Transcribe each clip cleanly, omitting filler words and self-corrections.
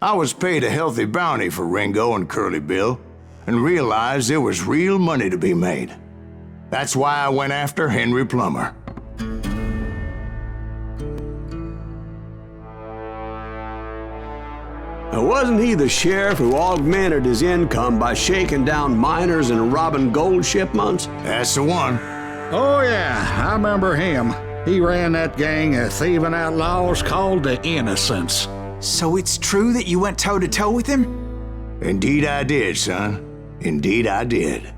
I was paid a healthy bounty for Ringo and Curly Bill, and realized there was real money to be made. That's why I went after Henry Plummer. Now, wasn't he the sheriff who augmented his income by shaking down miners and robbing gold shipments? That's the one. Oh yeah, I remember him. He ran that gang of thieving outlaws called the Innocents. So it's true that you went toe-to-toe with him? Indeed I did, son. Indeed I did.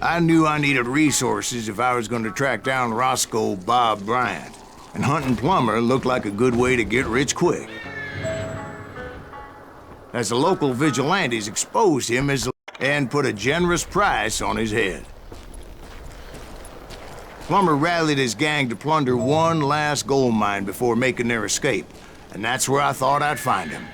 I knew I needed resources if I was going to track down Roscoe Bob Bryant, and hunting Plummer looked like a good way to get rich quick. As the local vigilantes exposed him and put a generous price on his head. Plummer rallied his gang to plunder one last gold mine before making their escape, and that's where I thought I'd find him.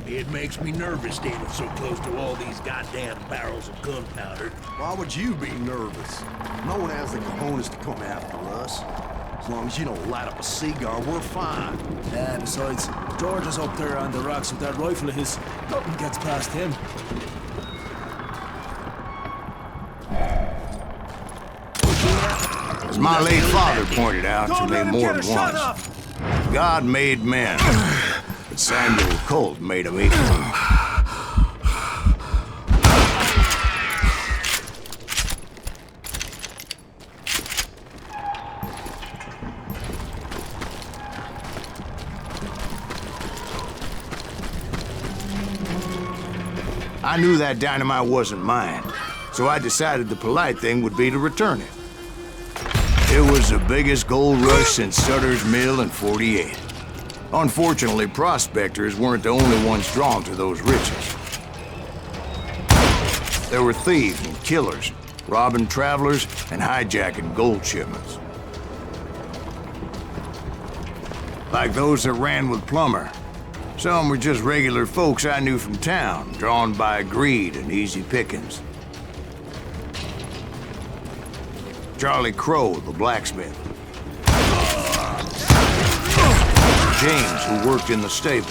It makes me nervous standing so close to all these goddamn barrels of gunpowder. Why would you be nervous? No one has the cojones to come after us. As long as you don't light up a cigar, we're fine. Yeah, besides, George is up there on the rocks with that rifle of his. Nothing gets past him. As my late father pointed out to me more than once, God made men, but Samuel Colt made them equal. I knew that dynamite wasn't mine, so I decided the polite thing would be to return it. It was the biggest gold rush since Sutter's Mill in '48. Unfortunately, prospectors weren't the only ones drawn to those riches. There were thieves and killers, robbing travelers and hijacking gold shipments. Like those that ran with Plummer. Some were just regular folks I knew from town, drawn by greed and easy pickings. Charlie Crow, the blacksmith. James, who worked in the stable.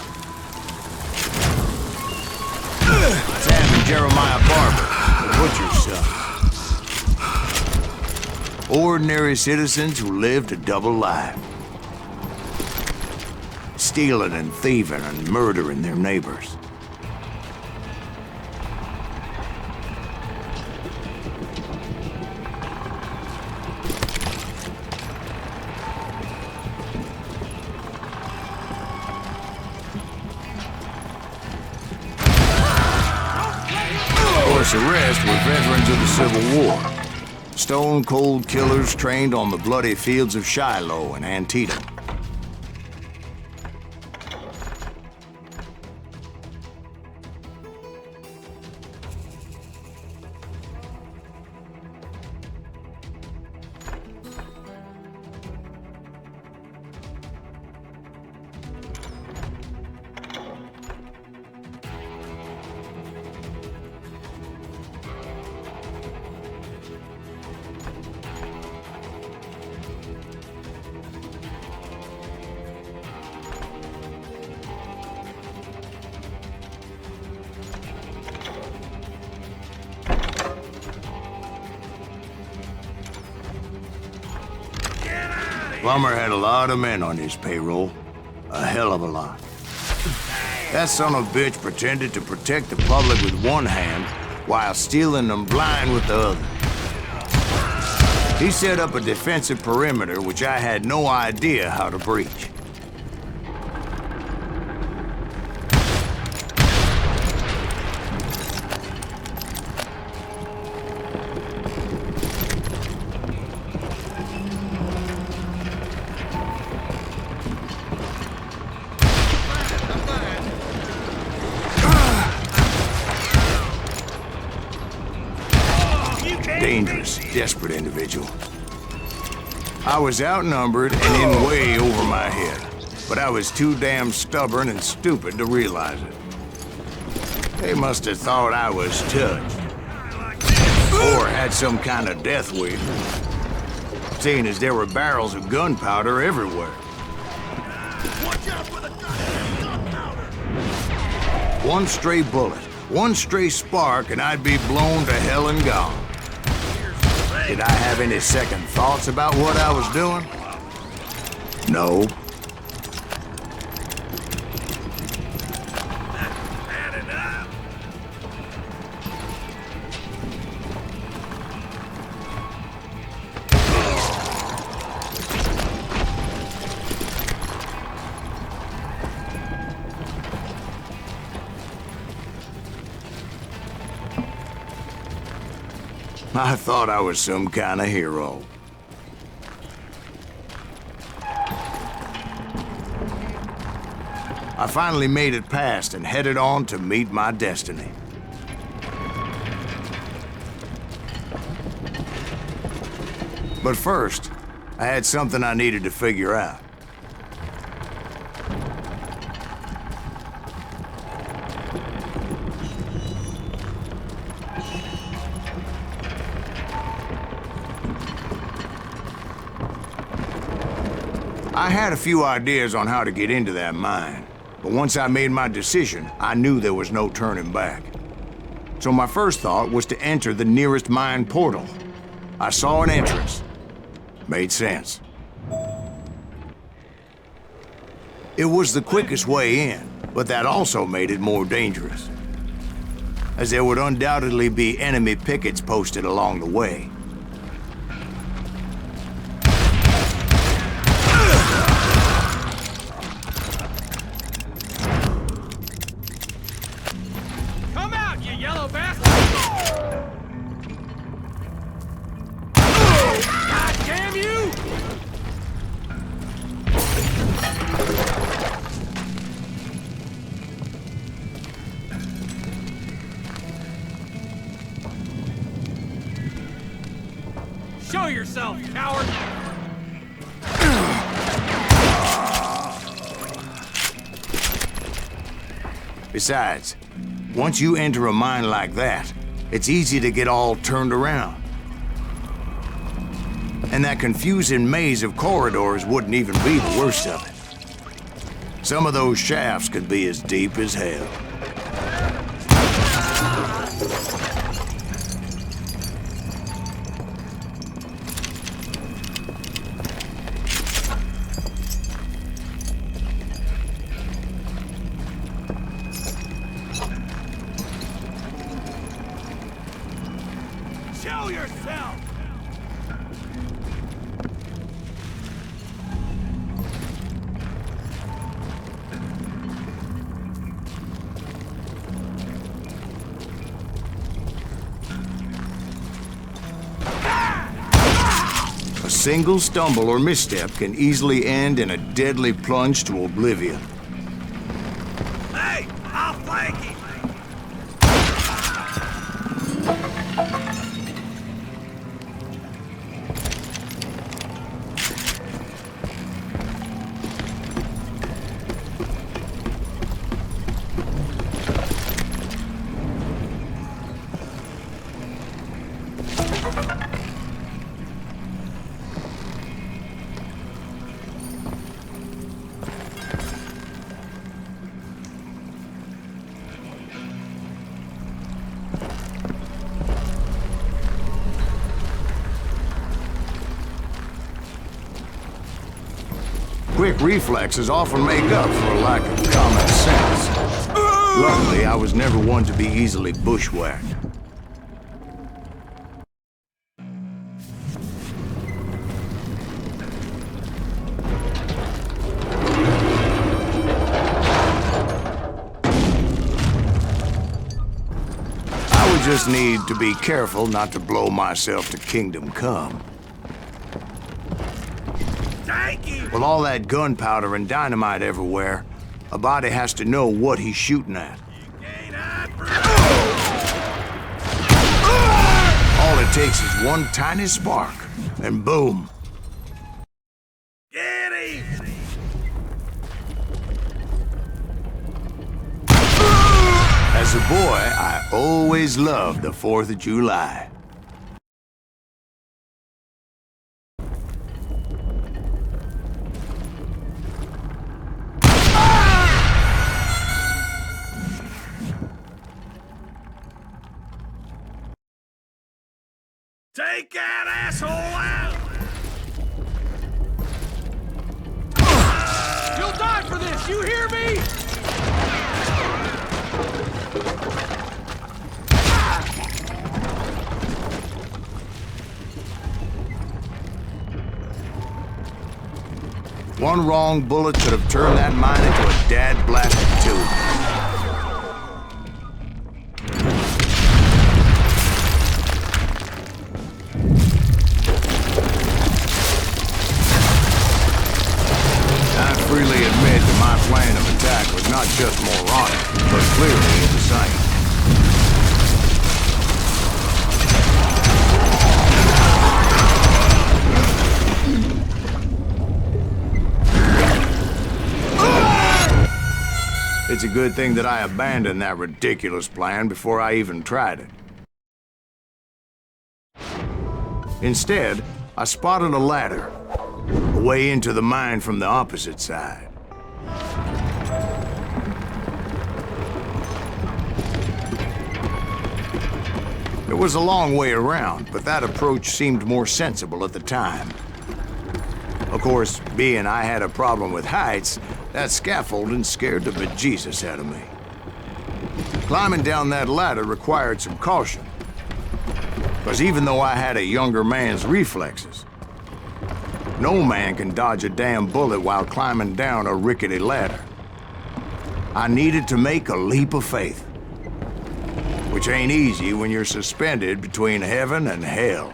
Sam and Jeremiah Barber, the butcher's son. Ordinary citizens who lived a double life. Stealing and thieving and murdering their neighbors. Of course, the rest were veterans of the Civil War. Stone-cold killers trained on the bloody fields of Shiloh and Antietam. Plummer had a lot of men on his payroll. A hell of a lot. That son of a bitch pretended to protect the public with one hand while stealing them blind with the other. He set up a defensive perimeter which I had no idea how to breach. dangerous, desperate individual. I was outnumbered and in way over my head, but I was too damn stubborn and stupid to realize it. They must have thought I was touched, or had some kind of death wish, seeing as there were barrels of gunpowder everywhere. Watch out for the goddamn gunpowder! One stray bullet, one stray spark, and I'd be blown to hell and gone. Did I have any second thoughts about what I was doing? No. I thought I was some kind of hero. I finally made it past and headed on to meet my destiny. But first, I had something I needed to figure out. I had a few ideas on how to get into that mine, but once I made my decision, I knew there was no turning back. So my first thought was to enter the nearest mine portal. I saw an entrance. Made sense. It was the quickest way in, but that also made it more dangerous, as there would undoubtedly be enemy pickets posted along the way. Show yourself, coward! Besides, once you enter a mine like that, it's easy to get all turned around. And that confusing maze of corridors wouldn't even be the worst of it. Some of those shafts could be as deep as hell. Show yourself! A single stumble or misstep can easily end in a deadly plunge to oblivion. Hey, I'll flank him! Quick reflexes often make up for a lack of common sense. Luckily, I was never one to be easily bushwhacked. I would just need to be careful not to blow myself to Kingdom Come. With all that gunpowder and dynamite everywhere, a body has to know what he's shooting at. All it takes is one tiny spark, and boom. Get him! As a boy, I always loved the 4th of July. Take that asshole out! You'll die for this, you hear me? One wrong bullet could have turned that mine into a dad-blasted tube. I freely admit that my plan of attack was not just moronic, but clearly insane. It's a good thing that I abandoned that ridiculous plan before I even tried it. Instead, I spotted a ladder, a way into the mine from the opposite side. It was a long way around, but that approach seemed more sensible at the time. Of course, being I had a problem with heights, that scaffolding scared the bejesus out of me. Climbing down that ladder required some caution, because even though I had a younger man's reflexes, no man can dodge a damn bullet while climbing down a rickety ladder. I needed to make a leap of faith, which ain't easy when you're suspended between heaven and hell.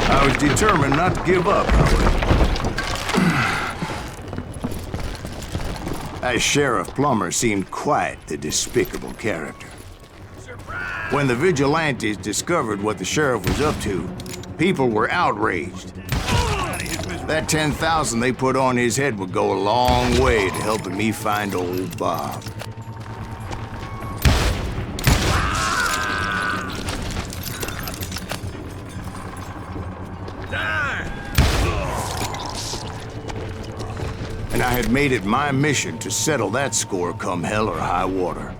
I was determined not to give up, however. That Sheriff Plummer seemed quite the despicable character. When the vigilantes discovered what the sheriff was up to, people were outraged. That 10,000 they put on his head would go a long way to helping me find old Bob. And I had made it my mission to settle that score come hell or high water.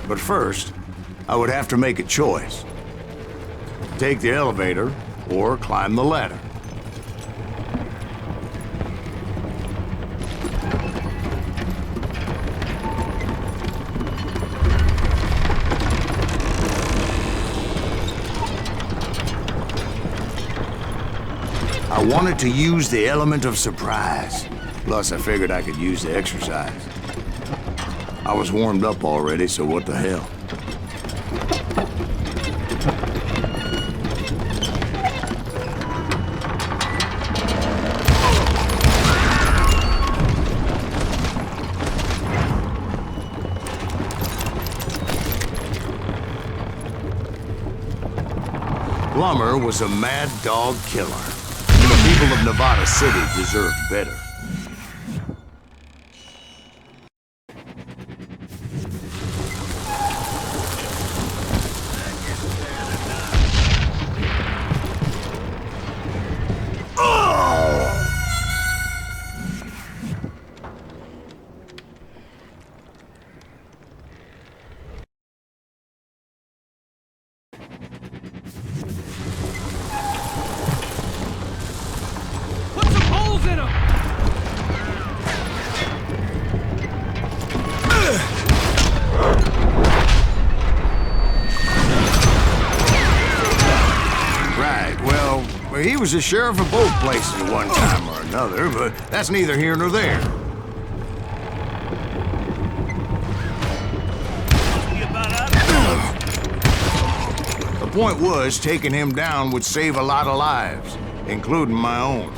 But first, I would have to make a choice. Take the elevator or climb the ladder. I wanted to use the element of surprise. Plus, I figured I could use the exercise. I was warmed up already, so what the hell? Plummer was a mad dog killer. The people of Nevada City deserved better. Put some holes in them! was the sheriff of both places at one time or another, but that's neither here nor there. The point was, taking him down would save a lot of lives, including my own.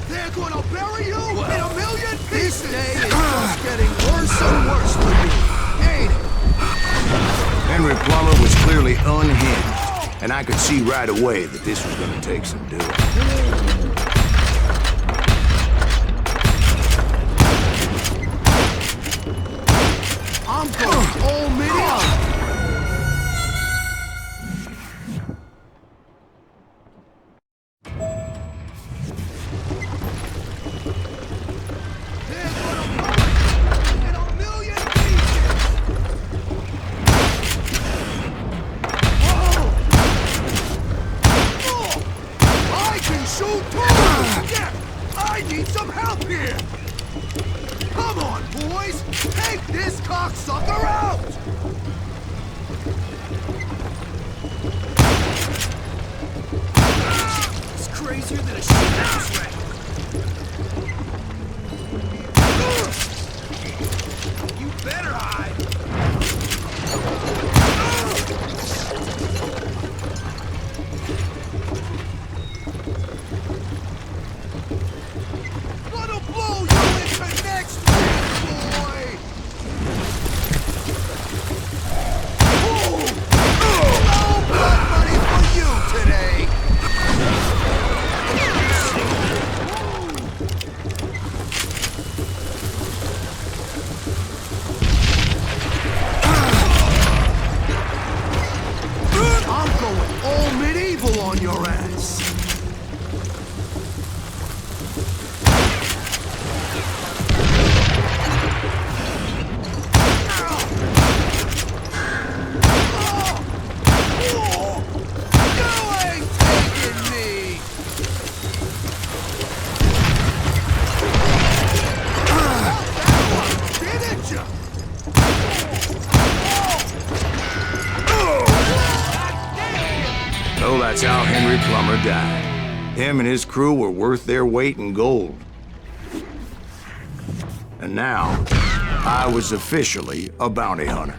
They're gonna bury you in a million pieces! This day is just getting worse and worse for you, ain't it? Henry Plummer was clearly unhinged, and I could see right away that this was gonna take some doing. I'm going all Minnie. I need some help here! Come on, boys! Take this cocksucker out! It's crazier than a shit house rat! You better hide! On your ass. You ain't taking me. Didn't you? So that's how Henry Plummer died. Him and his crew were worth their weight in gold. And now, I was officially a bounty hunter.